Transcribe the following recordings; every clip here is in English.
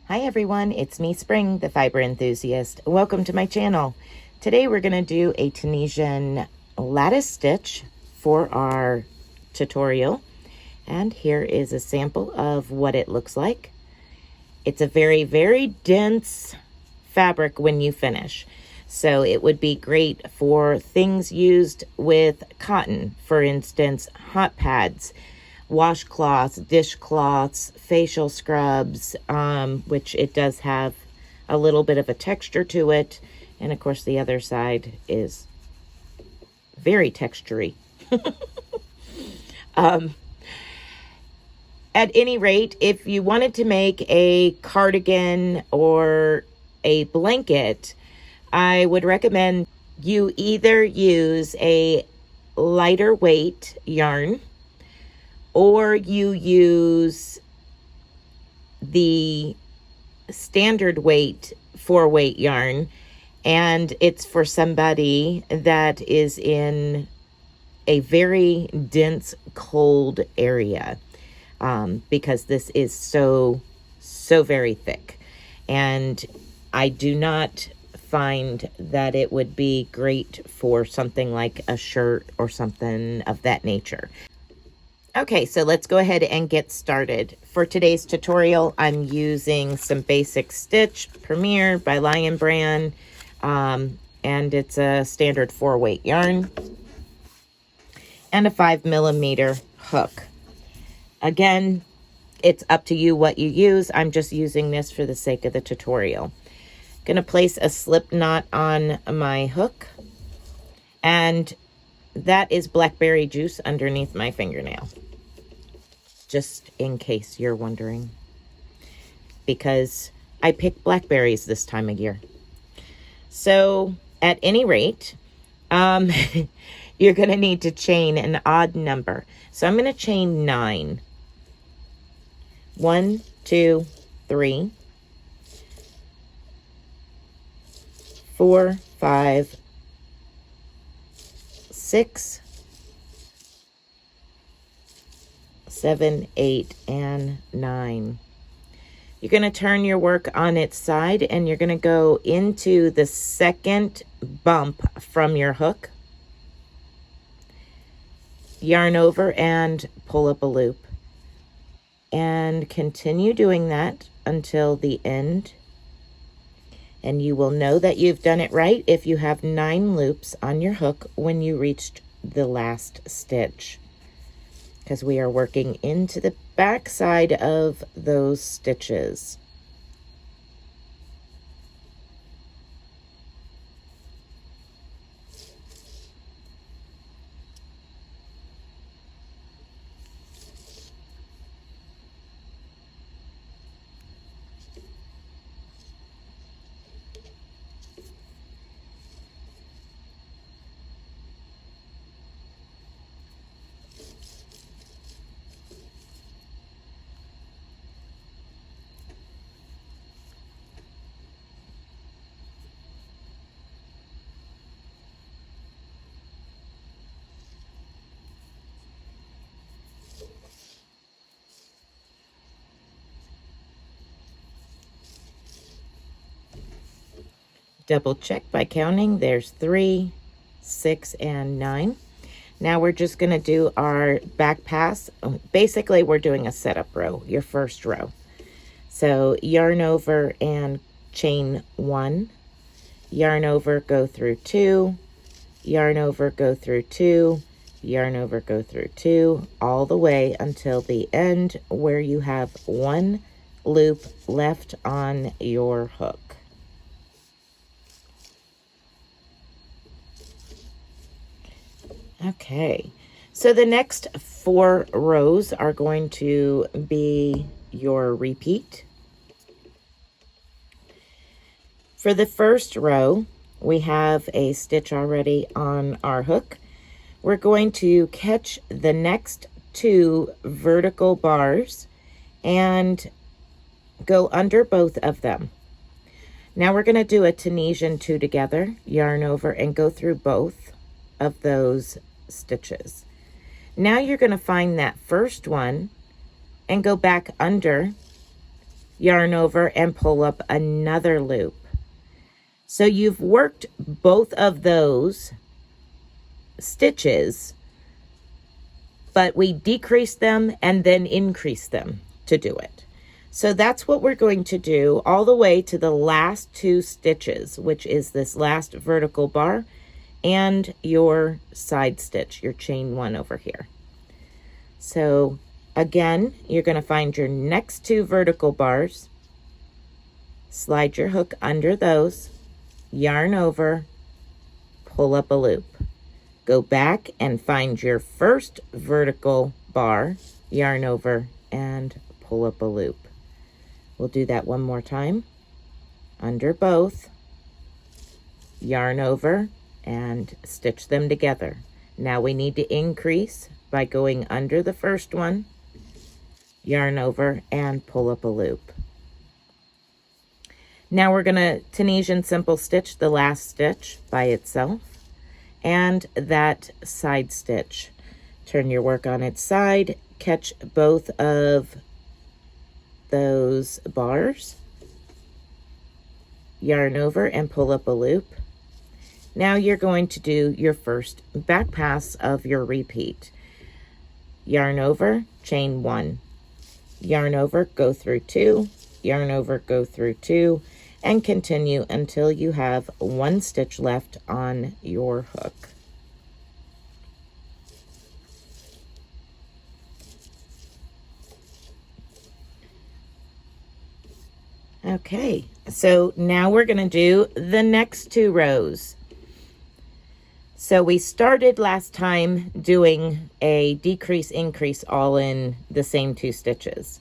Hi everyone, it's me Spring, the fiber enthusiast. Welcome to my channel. Today we're going to do a Tunisian lattice stitch for our tutorial. And here is a sample of what it looks like. It's a very, very dense fabric when you finish. So it would be great for things used with cotton, for instance, hot pads, washcloths, dishcloths, facial scrubs, which it does have a little bit of a texture to it. And of course the other side is very textury. At any rate, if you wanted to make a cardigan or a blanket, I would recommend you either use a lighter weight yarn or you use the standard weight 4-weight yarn, and it's for somebody that is in a very dense cold area, because this is so very thick, and I do not find that it would be great for something like a shirt or something of that nature. Okay, so let's go ahead and get started. For today's tutorial, I'm using some Basic Stitch Premier by Lion Brand, and it's a standard 4-weight yarn and a 5mm hook. Again, it's up to you what you use. I'm just using this for the sake of the tutorial. Gonna place a slip knot on my hook, and that is blackberry juice underneath my fingernail, just in case you're wondering, because I pick blackberries this time of year. So at any rate, you're gonna need to chain an odd number. So I'm gonna chain 9. 1, 2, 3, 4, 5, 6, 7, 8, and 9. You're going to turn your work on its side, and you're going to go into the second bump from your hook, yarn over and pull up a loop, and continue doing that until the end. And you will know that you've done it right if you have 9 loops on your hook when you reached the last stitch, because we are working into the back side of those stitches. Double check by counting. There's 3, 6, and 9. Now we're just going to do our back pass. Basically, we're doing a setup row, your first row. So yarn over and chain 1, yarn over, go through 2, yarn over, go through 2, yarn over, go through 2, all the way until the end where you have 1 loop left on your hook. Okay, so the next 4 rows are going to be your repeat. For the first row, we have a stitch already on our hook. We're going to catch the next 2 vertical bars and go under both of them. Now we're going to do a Tunisian 2 together, yarn over, and go through both of those stitches. Now you're going to find that first one and go back under yarn over, and pull up another loop. So you've worked both of those stitches, but we decrease them and then increase them to do it. So that's what we're going to do all the way to the last 2 stitches, which is this last vertical bar and your side stitch, your chain 1 over here. So again, you're going to find your next 2 vertical bars, slide your hook under those, yarn over, pull up a loop. Go back and find your first vertical bar, yarn over, and pull up a loop. We'll do that one more time. Under both, yarn over, and stitch them together. Now we need to increase by going under the first one, yarn over, and pull up a loop. Now we're going to Tunisian simple stitch the last stitch by itself and that side stitch. Turn your work on its side, catch both of those bars, yarn over, and pull up a loop. Now you're going to do your first back pass of your repeat. Yarn over, chain 1, yarn over, go through 2, yarn over, go through 2, and continue until you have 1 stitch left on your hook. Okay, so now we're going to do the next 2 rows. So we started last time doing a decrease, increase all in the same 2 stitches.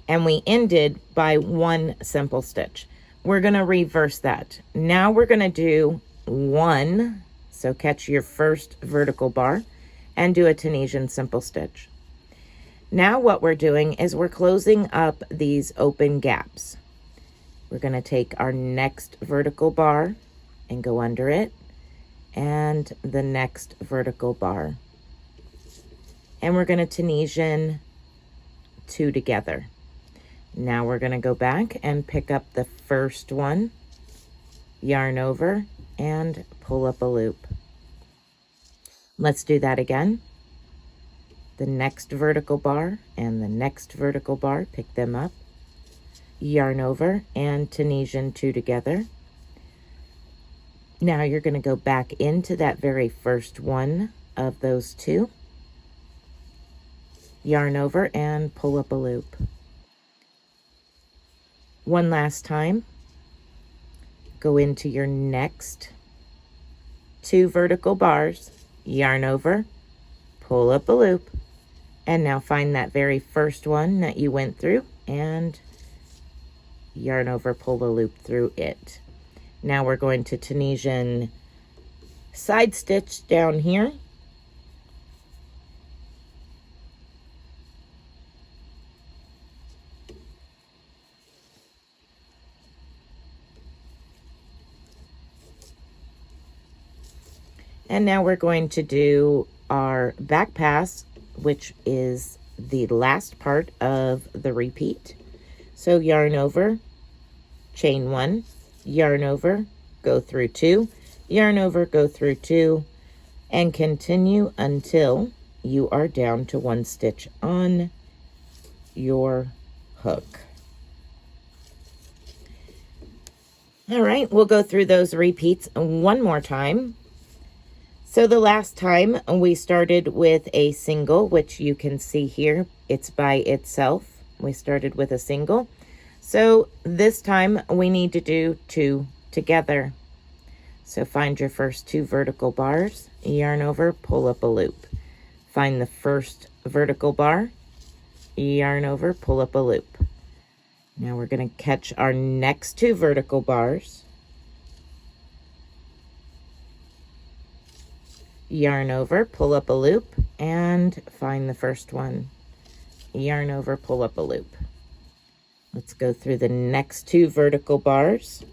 And we ended by 1 simple stitch. We're going to reverse that. Now we're going to do 1. So catch your first vertical bar and do a Tunisian simple stitch. Now what we're doing is we're closing up these open gaps. We're going to take our next vertical bar and go under it, and the next vertical bar. And we're going to Tunisian 2 together. Now we're going to go back and pick up the first one, yarn over, and pull up a loop. Let's do that again. The next vertical bar and the next vertical bar, pick them up, yarn over, and Tunisian 2 together. Now you're going to go back into that very first one of those 2, yarn over, and pull up a loop. One last time, go into your next 2 vertical bars, yarn over, pull up a loop, and now find that very first one that you went through and yarn over, pull a loop through it. Now we're going to Tunisian side stitch down here. And now we're going to do our back pass, which is the last part of the repeat. So yarn over, chain 1, yarn over, go through 2, yarn over, go through 2, and continue until you are down to 1 stitch on your hook. All right, we'll go through those repeats one more time. So the last time we started with a single, which you can see here, it's by itself. We started with a single. So this time we need to do 2 together. So find your first 2 vertical bars, yarn over, pull up a loop. Find the first vertical bar, yarn over, pull up a loop. Now we're going to catch our next 2 vertical bars, yarn over, pull up a loop, and find the first one, yarn over, pull up a loop. Let's go through the next 2 vertical bars,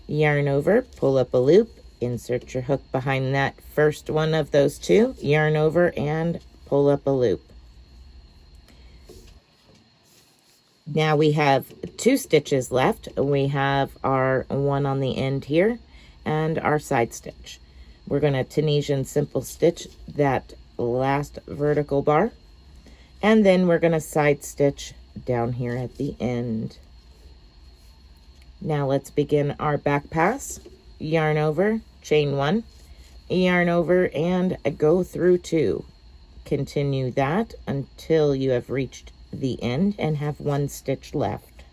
yarn over, pull up a loop, insert your hook behind that first one of those 2, yarn over, and pull up a loop. Now we have 2 stitches left. We have our one on the end here and our side stitch. We're going to Tunisian simple stitch that last vertical bar, and then we're going to side stitch down here at the end. Now let's begin our back pass. Yarn over, chain 1, yarn over, and go through 2. Continue that until you have reached the end and have 1 stitch left.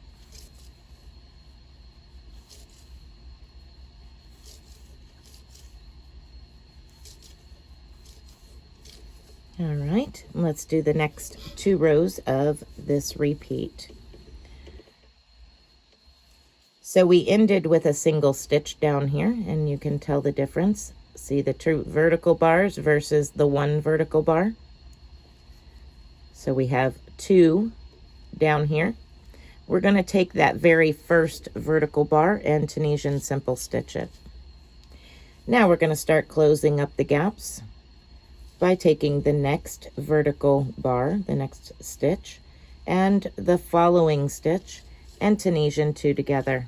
All right, let's do the next 2 rows of this repeat. So we ended with a single stitch down here, and you can tell the difference. See the 2 vertical bars versus the 1 vertical bar. So we have 2 down here. We're going to take that very first vertical bar and Tunisian simple stitch it. Now we're going to start closing up the gaps by taking the next vertical bar, the next stitch, and the following stitch, and Tunisian 2 together.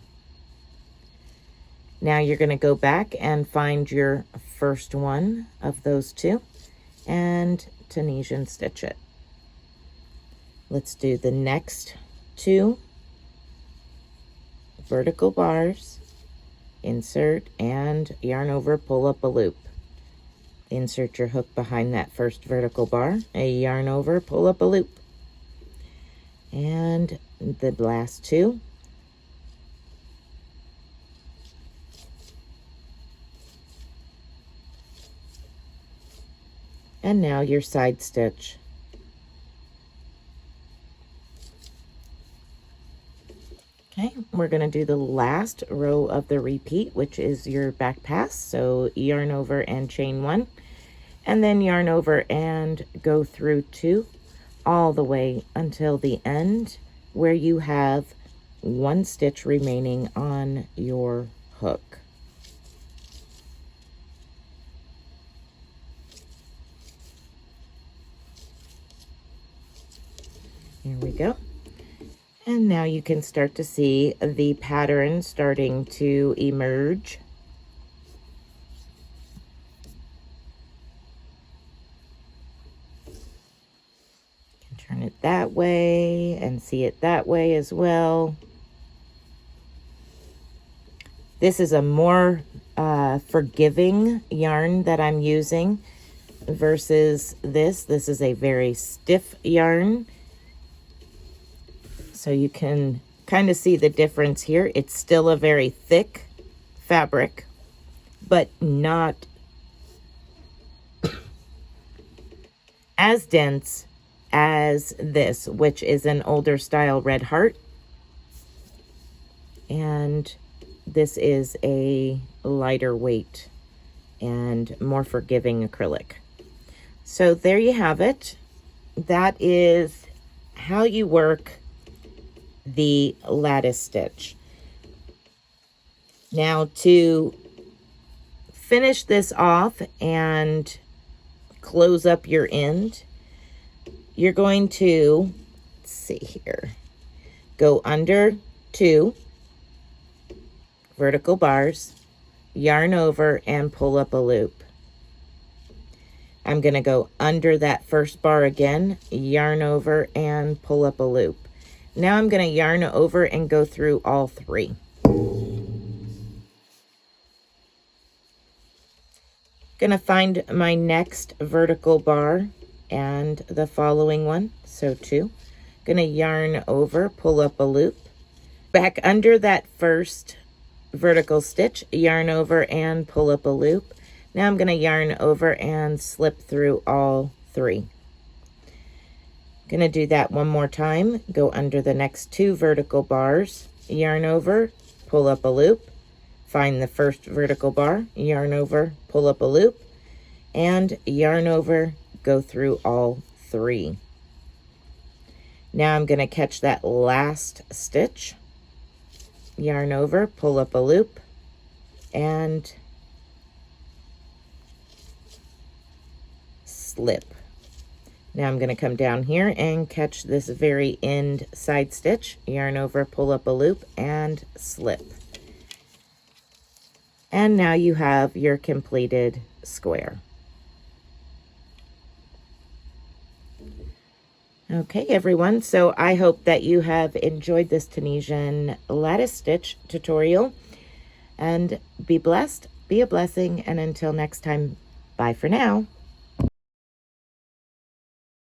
Now you're going to go back and find your first one of those 2 and Tunisian stitch it. Let's do the next 2 vertical bars, insert, and yarn over, pull up a loop. Insert your hook behind that first vertical bar, a yarn over, pull up a loop. And the last 2. And now your side stitch. Okay, we're going to do the last row of the repeat, which is your back pass. So yarn over and chain 1, and then yarn over and go through 2 all the way until the end, where you have 1 stitch remaining on your hook. Here we go. And now you can start to see the pattern starting to emerge. You can turn it that way and see it that way as well. This is a more forgiving yarn that I'm using versus this. This is a very stiff yarn. So you can kind of see the difference here. It's still a very thick fabric, but not as dense as this, which is an older style red heart. And this is a lighter weight and more forgiving acrylic. So there you have it. That is how you work the lattice stitch. Now to finish this off and close up your end, you're going to, let's see here, go under 2 vertical bars, yarn over, and pull up a loop. I'm going to go under that first bar again, yarn over, and pull up a loop. Now I'm going to yarn over and go through all 3. Going to find my next vertical bar and the following one, so 2. Going to yarn over, pull up a loop. Back under that first vertical stitch, yarn over and pull up a loop. Now I'm going to yarn over and slip through all 3. Going to do that one more time. Go under the next 2 vertical bars, yarn over, pull up a loop, find the first vertical bar, yarn over, pull up a loop, and yarn over, go through all 3. Now I'm going to catch that last stitch, yarn over, pull up a loop, and slip. Now I'm going to come down here and catch this very end side stitch, yarn over, pull up a loop, and slip. And now you have your completed square. Okay, everyone, so I hope that you have enjoyed this Tunisian lattice stitch tutorial, and be blessed, be a blessing, and until next time, bye for now.